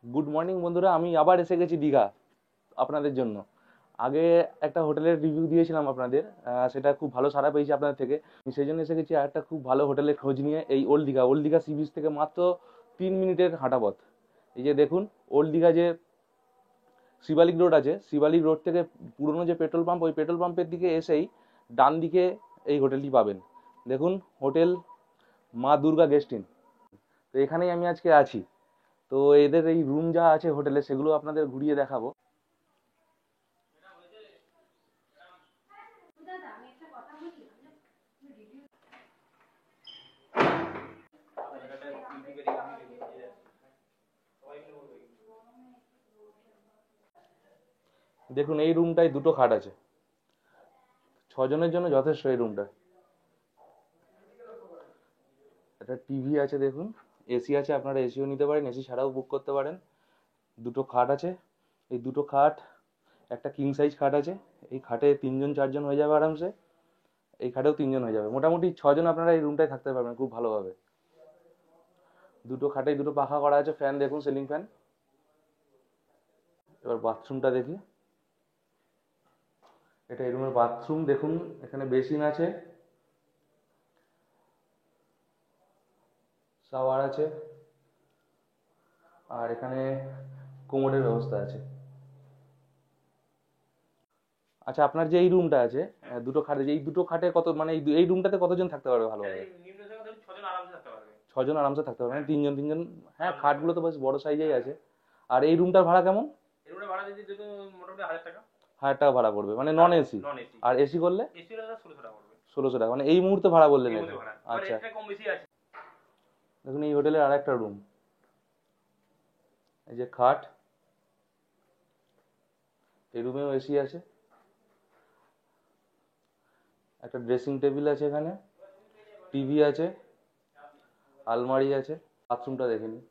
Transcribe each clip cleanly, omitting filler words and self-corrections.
Good morning বন্ধুরা, আমি আবার এসে গেছি দীঘা আপনাদের জন্য। আগে একটা হোটেলের রিভিউ দিয়েছিলাম আপনাদের, সেটা খুব ভালো সাড়া পেয়েছি আপনাদের থেকে। আমি সেই জন্য এসে গেছি আর একটা খুব ভালো হোটেলের খোঁজ নিয়ে। এই ওল্ড দীঘা সি বিচ থেকে মাত্র 3 মিনিটের হাঁটা পথ। এই যে দেখুন, ওল্ড দীঘা যে শিবালিক রোড আছে, শিবালিক রোড থেকে পুরনো যে পেট্রোল পাম্প, ওই পেট্রোল পাম্পের দিকে এসেই ডান দিকে এই হোটেলটি পাবেন। দেখুন, হোটেল মা দুর্গা গেস্ট ইন। তো এখানেই আমি আজকে আছি। তো এদের এই রুম যা আছে হোটেলে, সেগুলো আপনাদের ঘুরিয়ে দেখাবো। দেখুন, এই রুমটায় দুটো খাট আছে, 6 জনের জন্য যথেষ্ট এই রুমটা। একটা টিভি আছে দেখুন, এসি আছে, আপনারা এসিও নিতে পারেন, এসি ছাড়াও বুক করতে পারেন। দুটো খাট আছে, এই দুটো খাট, একটা কিং সাইজ খাট আছে। এই খাটে 3 জন 4 জন হয়ে যাবে আরামসে। এই খাটেও 3 জন হয়ে যাবে, মোটামুটি 6 জন আপনারা এই রুমটায় থাকতে পারবেন খুব ভালোভাবে। দুটো খাটে দুটো পাখা করা আছে, ফ্যান দেখুন, সিলিং ফ্যান। এবার বাথরুমটা দেখি। এটা এই রুমের বাথরুম দেখুন, এখানে বেসিন আছে, শাওয়ার আছে, আর এখানে কোমোডের ব্যবস্থা আছে। আচ্ছা, আপনার যে এই রুমটা আছে, দুটো খাটে, এই দুটো খাটে কত, মানে এই রুমটাতে কতজন থাকতে পারবে ভালোভাবে? 6 জন আরামসে থাকতে পারবে, মানে 3 জন 3 জন। হ্যাঁ, খাটগুলো তো বেশ বড় সাইজেই আছে। আর এই রুমটার ভাড়া কেমন? 1000 টাকা ভাড়া পড়বে, মানে নন এসি। আর এসি করলে 1600 টাকা, মানে এই মুহূর্তে ভাড়া বললেন এটা? আচ্ছা, দেখুন এই হোটেলের আর একটা রুম। এই যে খাট, এই রুমেও এসি আছে, একটা ড্রেসিং টেবিল আছে এখানে, টিভি আছে, আলমারি আছে। বাথরুমটা দেখে নিন।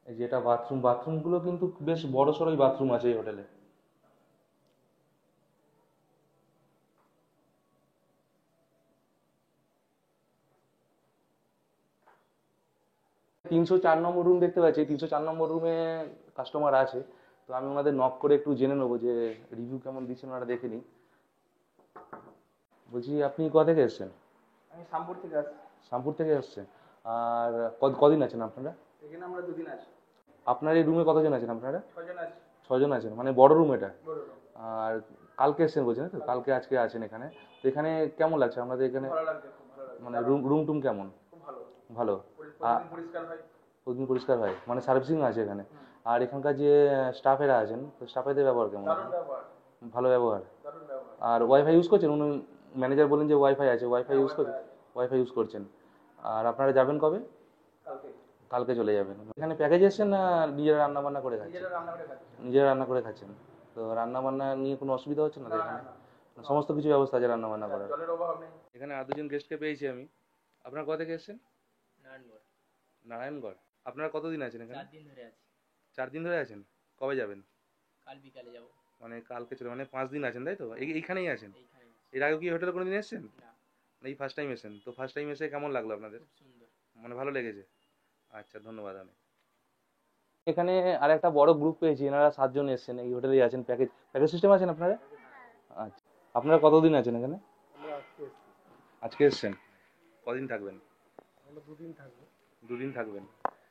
এই যে এটা বাথরুম, বাথরুমগুলো কিন্তু বেশ বড় সড়োই বাথরুম আছে এই হোটেলে। 304 নম্বর রুম দেখতে পাচ্ছি, 304 নম্বর রুমে কাস্টমার আছে। তো আমি ওনাদের নক করে একটু জেনে নেবো যে রিভিউ কেমন দিচ্ছেন, ওনারা দেখে নিই। বলছি, আপনি কোথা থেকে এসেছেন? আমি শামপুর থেকে আসছি। শামপুর থেকে এসেছেন। আর কদিন আছেন আপনারা এখানে? আমরা 2 দিন আছি। আপনার এই রুমে কতজন আছেন আপনারা? 6 জন আছি। 6 জন আছেন, মানে বড় রুম এটা। বড় room। আর কালকে এসেছেন বলছেন, তো কালকে আজকে আছেন এখানে। তো এখানে কেমন লাগছে আপনাদের এখানে? ভালো লাগছে, খুব ভালো লাগছে। মানে রুম টুম কেমন? খুব ভালো। ভালো। প্রতিদিন পরিষ্কার হয়। প্রতিদিন পরিষ্কার হয়, মানে সার্ভিসিং আছে এখানে। আর এখানকার যে স্টাফেরা আছেন, তো স্টাফেদের ব্যবহার কেমন? দারুণ ব্যবহার। ভালো ব্যবহার। দারুণ ব্যবহার। আর ওয়াইফাই ইউজ করছেন? উনি ম্যানেজার বলেন যে ওয়াইফাই আছে, ওয়াইফাই হ্যাঁ, ইউজ করছেন? Wi-Fi আছে। ওয়াইফাই ইউজ করছেন। আর আপনারা যাবেন কবে? কালকে। কালকে চলে যাবেন। এখানে প্যাকেজ এসেছেন না নিজেরা রান্না বান্না করে খাচ্ছেন? নিজেরা রান্না করে খাচ্ছি। নিজেরা রান্না করে খাচ্ছেন। তো রান্না বান্না নিয়ে কোনো অসুবিধা হচ্ছে না তো না, এখানে? না। সমস্ত কিছু ব্যবস্থা আছে রান্না বান্না করার? জলের অভাব নেই। এখানে আর দুজন গেস্টকে পেয়েছি আমি। আপনারা কোথা থেকে এসেছেন? নারায়ণগড়। নারায়ণগড়। আপনারা কতদিন আছেন এখানে? 4 দিন ধরে আছি। 4 দিন ধরে আছেন। কবে যাবেন? কাল বিকালে যাব। মানে কালকে চলে, মানে 5 দিন আছেন তাই তো? এইখানেই আছেন? এইখানে আছি। এর আগে কি হোটেলে কোনোদিন এসেছেন? না। এই ফার্স্ট টাইম এসেছেন? তো ফার্স্ট টাইম এসে কেমন লাগলো আপনাদের? খুব সুন্দর। মানে ভালো লেগেছে? আচ্ছা, ধন্যবাদ। আমি এখানে আর একটা বড় গ্রুপ পেয়েছি, এনারা 7 জন এসেছেন, এই হোটেলেই আছেন। প্যাকেজ প্যাকেজ সিস্টেম আছেন আপনারা? আচ্ছা, আপনারা কতদিন আছেন এখানে? আমরা আজকে এসেছি। আজকে এসেছেন। কদিন থাকবেন? আমরা 2 দিন থাকবো। 2 দিন থাকবেন।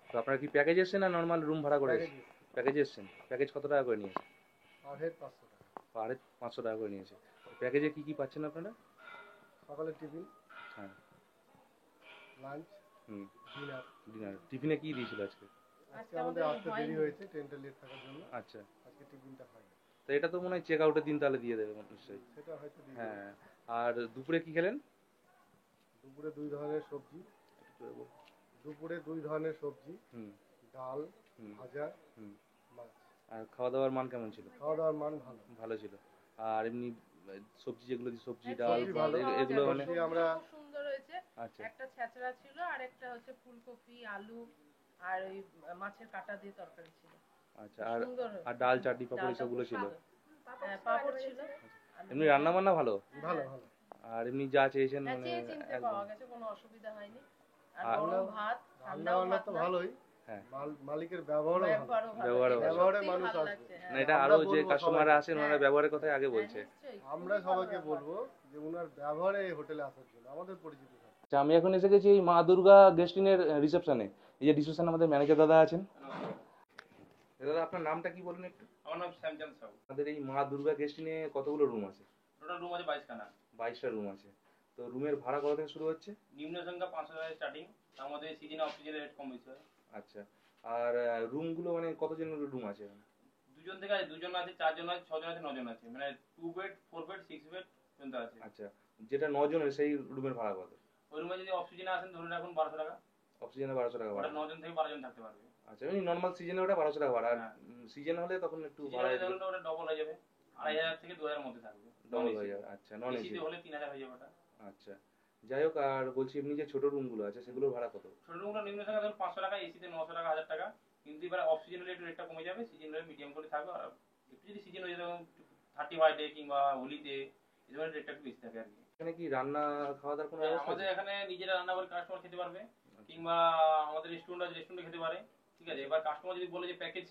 তো আপনারা কি প্যাকেজ এসেছেন না নর্মাল রুম ভাড়া করে প্যাকেজ এসেছেন? প্যাকেজে এসেছেন। প্যাকেজ কত টাকা করে নিয়েছে? পার হেড 500 টাকা। পার হেড 500 টাকা করে নিয়েছে। প্যাকেজে কি কি পাচ্ছেন আপনারা? সকালে টিফিন, হ্যাঁ। লাঞ্চ, হুম। ডিনার। ডিনার। টিফিনে কি দিয়েছিল আজকে? আজকে আমাদের আসতে দেরি হয়েছে, ট্রেনটা লেট থাকার জন্য। আচ্ছা। আজকে টিফিনটা হয়নি। তো এটা তো মনে হয় চেক আউটের দিন তাহলে দিয়ে দেবে নিশ্চয়ই। সেটা হয়তো দিয়ে দেবে। হ্যাঁ। আর দুপুরে কি খেলেন? দুপুরে 2 ধরনের সবজি। দুপুরে 2 ধরনের সবজি, হুম। ডাল, হুম। ভাজা, হুম। মাছ। আর খাওয়া দাওয়ার মান কেমন ছিল? খাওয়া দাওয়ার মান ভালো। ভালো ছিল। আর এমনি সবজি যেগুলো, সবজি হ্যাঁ, ডাল সবজি খেয়েছি, ভালো। খাওয়া এগুলো যাবে। মানে? সবজি সবজি আমরা খুব সুন্দর হয়েছে। আচ্ছা। একটা ছেঁচড়া ছিল আর একটা হচ্ছে ফুলকপি, আলু আর ওই মাছের কাঁটা দিয়ে তরকারি ছিল। আচ্ছা। আর সুন্দর আর হয়েছে। ডাল চাটনি পাপড় ডালটা এসবগুলো খুব ছিল? স্বাদ। হ্যাঁ, পাঁপড় ছিল। এমনি রান্না বান্না ভালো? ভালো ভালো। আর এমনি যা চেয়েছেন হ্যাঁ, মানে চেয়ে চিনতে একদম? পাওয়া গেছে, কোনো অসুবিধা হয়নি। আর আর গরম ভাত, রান্না ঠান্ডাও বান্না ভাত তো না। ভালোই, হ্যাঁ। মালিকের ব্যবহারও ভালো। ব্যবহারও ভালো। ব্যবহারও এটা ভালো। ব্যবহারে সত্যিই মানুষ ভালো আসবে। লাগছে, হ্যাঁ। না এটা আমরা আরো যে বলবো কাস্টমাররা সবাইকে। আছেন ওনারা ব্যবহারের কথাই আগে বলছে। হ্যাঁ, নিশ্চয়ই, আমরা খুবই ভালো সবাইকে ব্যবহার। বলবো যে উনার ব্যবহারে এই হোটেলে আসার জন্য, আমাদের পরিচিত থাকবে। আচ্ছা আমি এখন এসে গেছি এই মা দুর্গা গেস্ট ইনের রিসেপশনে। এই যে রিসেপশনে আমাদের ম্যানেজার দাদা আছেন। দাদা আপনার নামটা কি বলুন একটু? আমার নাম শ্যামচাঁদ সাহু। আমাদের এই মা দুর্গা গেস্ট ইনে কতগুলো রুম আছে? টোটাল রুম আছে 22খানা। 22টা রুম আছে। তো রুমের ভাড়া কত থেকে শুরু হচ্ছে? নিম্ন সংখ্যা 500 টাকা স্টার্টিং, তার মধ্যে সিজনে অফ সিজনে রেট কম বেশি হয়। আচ্ছা আর রুমগুলো মানে কতজনের রুম আছে এখানে? দুজন থেকে আছে, দুজন আছে, 4জন আছে, 6জন আছে, 9জন আছে, মানে 2 বেড 4 বেড 6 বেড পর্যন্ত আছে। আচ্ছা যেটা 9 জনের সেই রুমের ভাড়া কত? ওই রুমে যদি অফ সিজনে আসেন ধরুন এখন 1200 টাকা, অক্সিজেনে 1200 টাকা ওটা ভাড়া। 9জন থেকে 12জন থাকতে পারবে। আচ্ছা এমনি নর্মাল সিজনে ওটা 1200 টাকা ভাড়া, আর হ্যাঁ। সিজন হলে তখন একটু সিজনে ভাড়া হলে ধরুন ওটা ডবল হয়ে যাবে, 2500 থেকে 2000 মধ্যে থাকবে। ডবল হয়ে যাবে। আচ্ছা নন এসি। এসিতে হলে 3000 হয়ে যাবে ওটা। আচ্ছা যাই হোক, আর বলছি এমনি যে ছোট রুমগুলো আছে সেগুলোর ভাড়া কত? ছোট রুমগুলো নিম্ন সংখ্যা ধরুন 500 টাকা, এসিতে 900 টাকা, 1000 টাকা। কিন্তু এবার অফ সিজন হলে একটু রেটটা কমে যাবে, সিজন হলে মিডিয়াম করে থাকবে। আর একটু যদি সিজন হয়ে যায় 31 ডে কিংবা হোলিতে এই ধরনের রেটটা একটু বেশি থাকে আর কি। এখানে কি রান্না খাওয়া দাওয়ার কোনো হ্যাঁ, ব্যবস্থা আমাদের আছে? এখানে নিজেরা রান্না করে কাস্টমার খেতে পারবে, কিংবা আমাদের রেস্টুরেন্ট আছে, রেস্টুরেন্টে খেতে পারে। ঠিক আছে, এবার কাস্টমার যদি বলে যে প্যাকেজ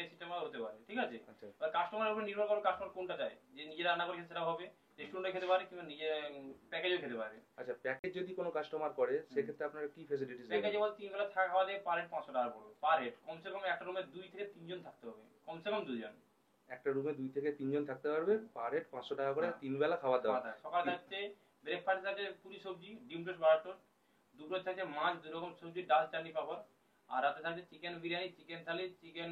সিস্টেমও হতে পারে। ঠিক আছে, আচ্ছা এবার কাস্টমারের উপর নির্ভর করে কাস্টমার কোনটা চায়, যে নিজে রান্না করে খেতে সেটা হবে, রেস্টুরেন্টে খেতে পারে, কিংবা নিজে প্যাকেজও খেতে পারে। আচ্ছা প্যাকেজ যদি কোনো কাস্টমার করে সেক্ষেত্রে আপনারা কি ফ্যাসিলিটিস প্যাকেজ দেবেন? বলতে 3 বেলা থাকা খাওয়া দিয়ে পার হেড 500 টাকা পড়বে। পার হেড কমসে কম একটা রুমে 2 থেকে 3 জন থাকতে হবে, কমসে কম 2 জন। একটা রুমে 2 থেকে 3 জন থাকতে পারবে, পার হেড 500 টাকা করে, হ্যাঁ। 3 বেলা খাওয়া দাওয়া। সকালে থাকছে ব্রেকফাস্ট, থাকছে পুরি সবজি ডিম টোস্ট বাটার, দুপুরে থাকছে মাছ 2 রকম সবজি ডাল চাটনি পাপড়, আর রাতে থাকছে চিকেন বিরিয়ানি, চিকেন থালি, চিকেন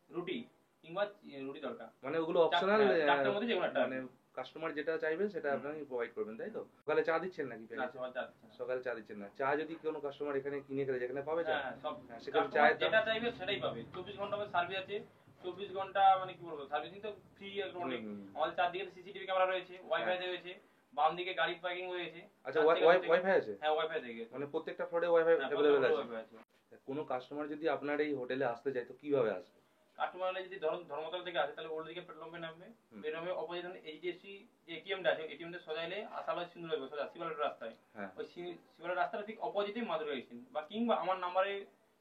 রুটি কিংবা রুটি তড়কা। মানে ওগুলো অপশনাল, চারটার মধ্যে যেকোনো একটা। মানে কাস্টমার যেটা চাইবে সেটা আপনি প্রোভাইড করবেন তাই তো? সকালে চা দিচ্ছেন নাকি না, প্যাকেজে? সবার চার। সকালে চা দিচ্ছেন না, চা যদি কোনো কাস্টমার এখানে কিনে খেলে যেখানে পাবে চা? হ্যাঁ, সব হ্যাঁ, সেখানে customer চায়ের দাম? যেটা চাইবে সেটাই পাবে। 24 ঘন্টা আমাদের সার্ভিস আছে। 24 ঘন্টা মানে কি বলবো, সার্ভিসিং তো ফ্রি ইলেকট্রনিক। হুম। আমাদের চারদিকে সিসিটিভি ক্যামেরা রয়েছে, ওয়াইফাই রয়েছে, বাম দিকে গাড়ি পার্কিং রয়েছে। আচ্ছা চার থেকে ওয়াইফাই আছে? হ্যাঁ, ওয়াইফাই থেকে। মানে প্রত্যেকটা ফ্লোরে ওয়াইফাই হ্যাঁ, অ্যাভেলেবেল আছে? ওয়াইফাই আছে। কোনো কাস্টমার যদি আপনার এই হোটেলে আসতে চায় তো কিভাবে আসবে? কাস্টমার হলে যদি ধরুন ধর্মতলা থেকে আসে তাহলে ওল্ড দিকে পেট্রোল পাম্পে নামবে, হুম। বেরোবে অপোজিট এইচডিএফসি যে এটিএমটা আছে, এটিএমটা সোজা এলে আসালা সিন্ধু লাগবে, সোজা শিবালয়ের রাস্তায়। হ্যাঁ ওই শিবালয়ের রাস্তাটা ঠিক অপোজিটেই মাদুরা গেছেন, বা কিংবা আমার নাম্বারে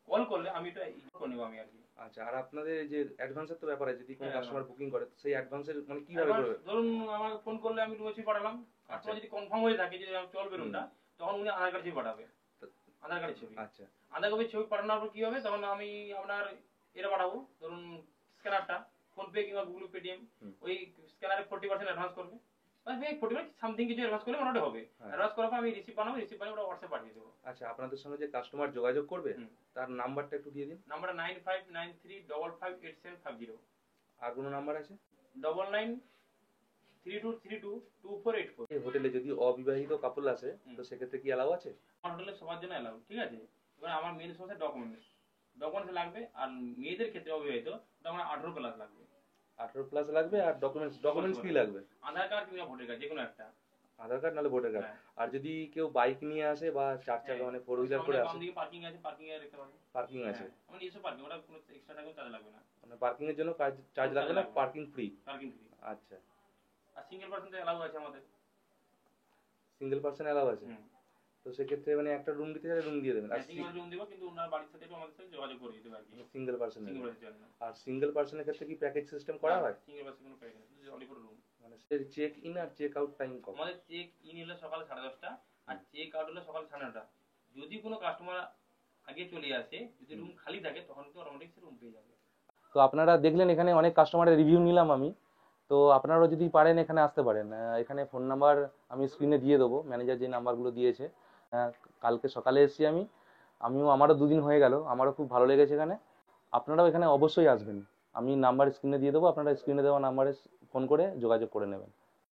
কল করলে আমি এটা ইগনোর করে নেবো আমি আর কি। আচ্ছা আর আপনাদের এই যে অ্যাডভান্সের তো ব্যাপার আছে, যদি কোনো হ্যাঁ, কাস্টমার বুকিং করে তো সেই অ্যাডভান্সের মানে কিভাবে Advance করবে? ধরুন আমাকে ফোন করলে আমি রুমেছি পাঠালাম, কাস্টমার যদি কনফার্ম হয়ে থাকে যে আমি চলবে রুমটা, তখন উনি আধার কার্ড ছবি পাঠাবে, আধার কার্ডের ছবি। আচ্ছা আধার কার্ডের ছবি পাঠানোর পর কি হবে, তখন আমি আপনার এটা পাঠাবো, ধরুন স্ক্যানারটা, ফোনপে কিংবা গুগল পেটিএম, হুম। ওই স্ক্যানারে 40% অ্যাডভান্স করবে, বাস ভাই 40% সামথিং কিছু অ্যাডভান্স করলে মোটামুটি হবে। হ্যাঁ। অ্যাডভান্স করার পর আমি রিসিভ বানাবো, রিসিভ বানিয়ে ওটা হোয়াটসঅ্যাপ পাঠিয়ে দেবো। আচ্ছা আপনাদের সঙ্গে যে কাস্টমার যোগাযোগ করবে হুম। তার নাম্বারটা একটু দিয়ে দিন। নাম্বারটা 9593558750, আর কোনো নাম্বার আছে? 9932322484। এই হোটেলে যদি অবিবাহিত কাপল আসে তো সেক্ষেত্রে কি অ্যালাউ আছে? আমার হোটেলে সবার জন্য অ্যালাউ, ঠিক আছে। এবার আমার মেন সমস্যা ডকুমেন্টস লাগবে, আর মেয়েদের ক্ষেত্রে অবিবাহিত তখন 18 প্লাস লাগবে। 18 প্লাস লাগবে, আর ডকুমেন্টস কি লাগবে? আধার কার্ড কিংবা ভোটার কার্ড, যে কোনো একটা। আধার কার্ড নাহলে ভোটার কার্ড। হ্যাঁ। আর যদি কেউ বাইক নিয়ে আসে বা 4 চাকা মানে 4 হুইলার করে সামনে আসে, বাম দিকে পার্কিং আছে, পার্কিং এ রাখতে পারবে। পার্কিং আছে? আমার নিজস্ব পার্কিং, ওটা কোনো এক্সট্রা টাকা চার্জ লাগবে না, মানে পার্কিং এর জন্য চার্জ লাগবে না, পার্কিং ফ্রি? Parking free. আচ্চ্ছা আর সিঙ্গেল পার্সন তো অ্যালাউ আছে আমাদের। সিঙ্গেল পার্সন অ্যালাউ আছে? হুম। তো সেক্ষেত্রে মানে একটা রুম দিতে গেলে রুম দিয়ে দেবেন, আর সিঙ্গেল রুম দিব, কিন্তু ওনার বাড়ির সাথে একটু আমাদের সাথে যোগাযোগ করে দিতে পারবে। সিঙ্গেল পার্সন সিঙ্গেল পার্সনের জন্য। আর সিঙ্গেল পার্সনের ক্ষেত্রে কি প্যাকেজ সিস্টেম করা হয়? সিঙ্গেল পার্সন কোনো প্যাকেজ নেই, শুধু অনলি রুম। মানে চেক ইন আর চেক আউট টাইম কত? আমাদের চেক ইন হলো সকাল 10:30, আর চেক আউট হলো সকাল 9:30। যদি কোনো কাস্টমার আগে চলে আসে, যদি রুম খালি থাকে, তখন কিন্তু অটোমেটিক সে রুম পেয়ে যাবে। তো আপনারা দেখলেন এখানে অনেক কাস্টমারের রিভিউ নিলাম আমি। তো আপনারাও যদি পারেন এখানে আসতে পারেন। এখানে ফোন নাম্বার আমি স্ক্রিনে দিয়ে দেবো, ম্যানেজার যে নাম্বারগুলো দিয়েছে। কালকে সকালে এসেছি আমারও 2 দিন হয়ে গেল, আমারও খুব ভালো লেগেছে এখানে। আপনারাও এখানে অবশ্যই আসবেন, আমি নাম্বার স্ক্রিনে দিয়ে দেবো, আপনারা স্ক্রিনে দেওয়া নাম্বারে ফোন করে যোগাযোগ করে নেবেন।